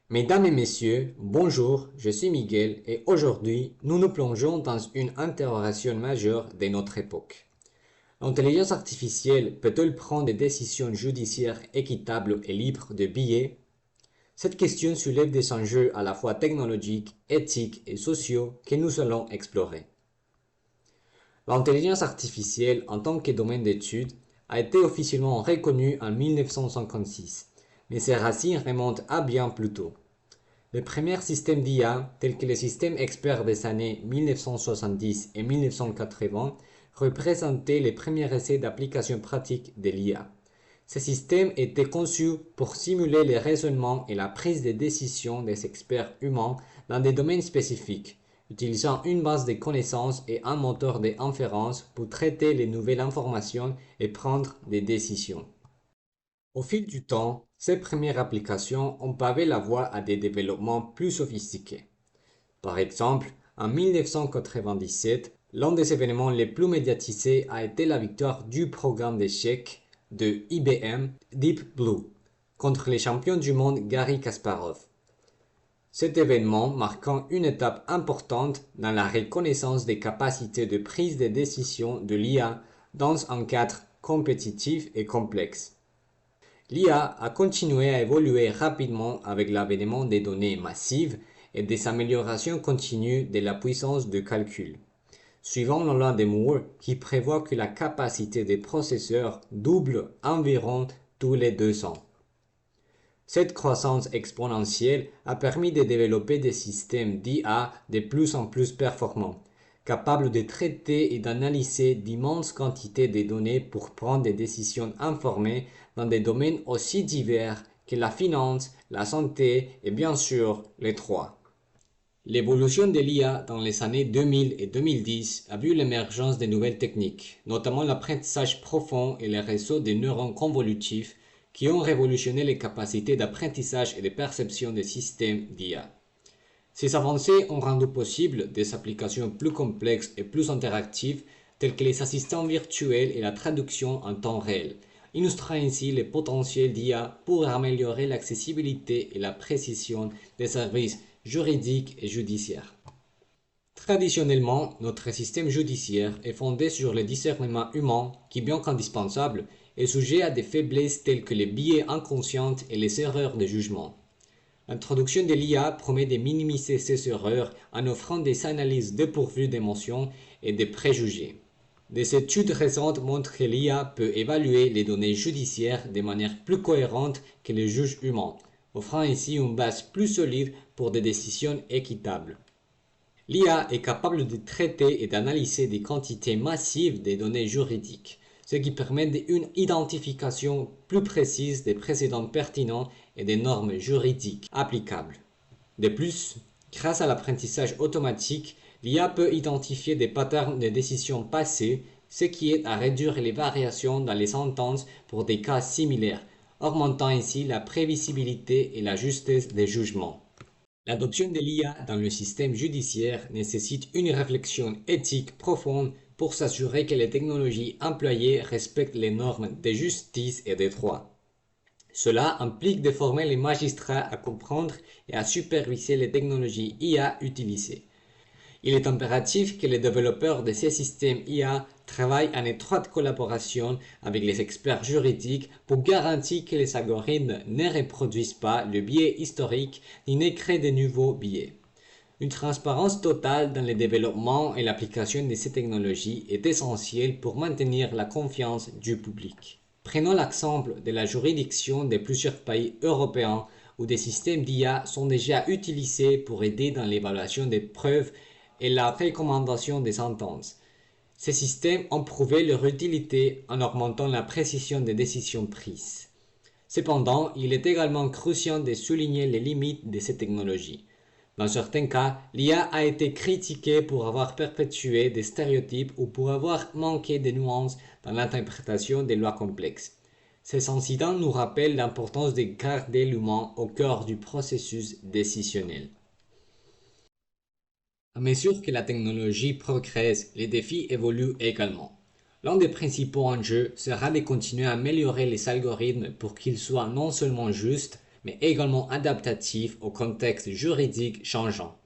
Mesdames et messieurs, bonjour, je suis Miguel et aujourd'hui, nous nous plongeons dans une interrogation majeure de notre époque. L'intelligence artificielle peut-elle prendre des décisions judiciaires équitables et libres de biais? Cette question soulève des enjeux à la fois technologiques, éthiques et sociaux que nous allons explorer. L'intelligence artificielle en tant que domaine d'étude a été officiellement reconnue en 1956, mais ses racines remontent à bien plus tôt. Les premiers systèmes d'IA, tels que les systèmes experts des années 1970 et 1980, représentaient les premiers essais d'application pratique de l'IA. Ces systèmes étaient conçus pour simuler les raisonnements et la prise de décision des experts humains dans des domaines spécifiques, utilisant une base de connaissances et un moteur d'inférence pour traiter les nouvelles informations et prendre des décisions. Au fil du temps, ces premières applications ont pavé la voie à des développements plus sophistiqués. Par exemple, en 1997, l'un des événements les plus médiatisés a été la victoire du programme d'échecs de IBM Deep Blue contre les champions du monde Garry Kasparov. Cet événement marquant une étape importante dans la reconnaissance des capacités de prise de décision de l'IA dans un cadre compétitif et complexe. L'IA a continué à évoluer rapidement avec l'avènement des données massives et des améliorations continues de la puissance de calcul. Suivant la loi de Moore qui prévoit que la capacité des processeurs double environ tous les 2 ans. Cette croissance exponentielle a permis de développer des systèmes d'IA de plus en plus performants, capables de traiter et d'analyser d'immenses quantités de données pour prendre des décisions informées dans des domaines aussi divers que la finance, la santé et bien sûr les trois. L'évolution de l'IA dans les années 2000 et 2010 a vu l'émergence de nouvelles techniques, notamment l'apprentissage profond et les réseaux de neurones convolutifs qui ont révolutionné les capacités d'apprentissage et de perception des systèmes d'IA. Ces avancées ont rendu possible des applications plus complexes et plus interactives telles que les assistants virtuels et la traduction en temps réel, illustrant ainsi le potentiel d'IA pour améliorer l'accessibilité et la précision des services juridiques et judiciaires. Traditionnellement, notre système judiciaire est fondé sur le discernement humain qui, bien qu'indispensable, est sujet à des faiblesses telles que les biais inconscients et les erreurs de jugement. L'introduction de l'IA promet de minimiser ces erreurs en offrant des analyses dépourvues d'émotions et de préjugés. Des études récentes montrent que l'IA peut évaluer les données judiciaires de manière plus cohérente que les juges humains, offrant ainsi une base plus solide pour des décisions équitables. L'IA est capable de traiter et d'analyser des quantités massives de données juridiques, ce qui permet une identification plus précise des précédents pertinents et des normes juridiques applicables. De plus, grâce à l'apprentissage automatique, l'IA peut identifier des patterns de décisions passées, ce qui aide à réduire les variations dans les sentences pour des cas similaires, augmentant ainsi la prévisibilité et la justesse des jugements. L'adoption de l'IA dans le système judiciaire nécessite une réflexion éthique profonde pour s'assurer que les technologies employées respectent les normes de justice et de droit. Cela implique de former les magistrats à comprendre et à superviser les technologies IA utilisées. Il est impératif que les développeurs de ces systèmes IA travaillent en étroite collaboration avec les experts juridiques pour garantir que les algorithmes ne reproduisent pas le biais historique ni ne créent de nouveaux biais. Une transparence totale dans le développement et l'application de ces technologies est essentielle pour maintenir la confiance du public. Prenons l'exemple de la juridiction de plusieurs pays européens où des systèmes d'IA sont déjà utilisés pour aider dans l'évaluation des preuves et la recommandation des sentences. Ces systèmes ont prouvé leur utilité en augmentant la précision des décisions prises. Cependant, il est également crucial de souligner les limites de ces technologies. Dans certains cas, l'IA a été critiquée pour avoir perpétué des stéréotypes ou pour avoir manqué de nuances dans l'interprétation des lois complexes. Ces incidents nous rappellent l'importance de garder l'humain au cœur du processus décisionnel. À mesure que la technologie progresse, les défis évoluent également. L'un des principaux enjeux sera de continuer à améliorer les algorithmes pour qu'ils soient non seulement justes, mais également adaptatif au contexte juridique changeant.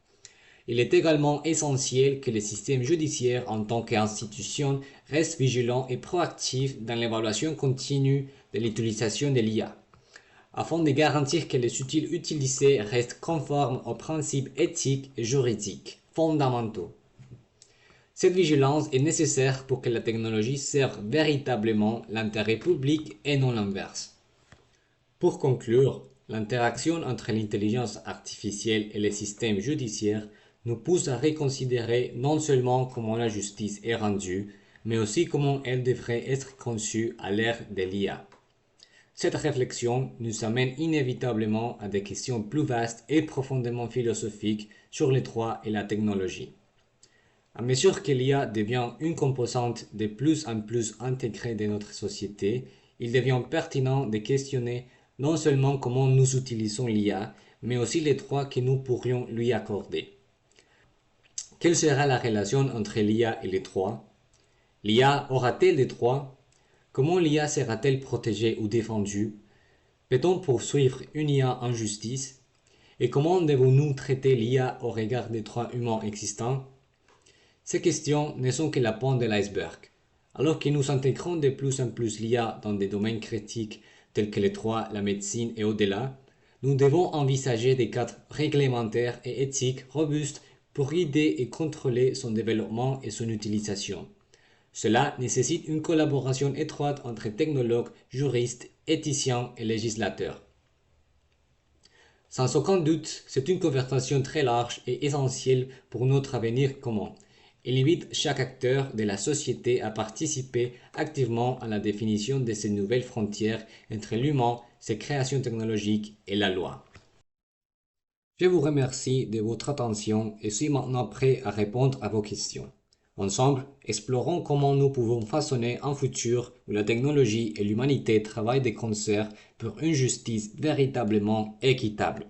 Il est également essentiel que le système judiciaire en tant qu'institution reste vigilant et proactif dans l'évaluation continue de l'utilisation de l'IA, afin de garantir que les outils utilisés restent conformes aux principes éthiques et juridiques fondamentaux. Cette vigilance est nécessaire pour que la technologie serve véritablement l'intérêt public et non l'inverse. Pour conclure, l'interaction entre l'intelligence artificielle et les systèmes judiciaires nous pousse à reconsidérer non seulement comment la justice est rendue, mais aussi comment elle devrait être conçue à l'ère de l'IA. Cette réflexion nous amène inévitablement à des questions plus vastes et profondément philosophiques sur les droits et la technologie. À mesure que l'IA devient une composante de plus en plus intégrée de notre société, il devient pertinent de questionner non seulement comment nous utilisons l'IA, mais aussi les droits que nous pourrions lui accorder. Quelle sera la relation entre l'IA et les droits? L'IA aura-t-elle des droits? Comment l'IA sera-t-elle protégée ou défendue? Peut-on poursuivre une IA en justice? Et comment devons-nous traiter l'IA au regard des droits humains existants? Ces questions ne sont que la pointe de l'iceberg. Alors que nous intégrons de plus en plus l'IA dans des domaines critiques tels que les droits, la médecine et au-delà, nous devons envisager des cadres réglementaires et éthiques robustes pour guider et contrôler son développement et son utilisation. Cela nécessite une collaboration étroite entre technologues, juristes, éthiciens et législateurs. Sans aucun doute, c'est une conversation très large et essentielle pour notre avenir commun. Il invite chaque acteur de la société à participer activement à la définition de ces nouvelles frontières entre l'humain, ses créations technologiques et la loi. Je vous remercie de votre attention et suis maintenant prêt à répondre à vos questions. Ensemble, explorons comment nous pouvons façonner un futur où la technologie et l'humanité travaillent de concert pour une justice véritablement équitable.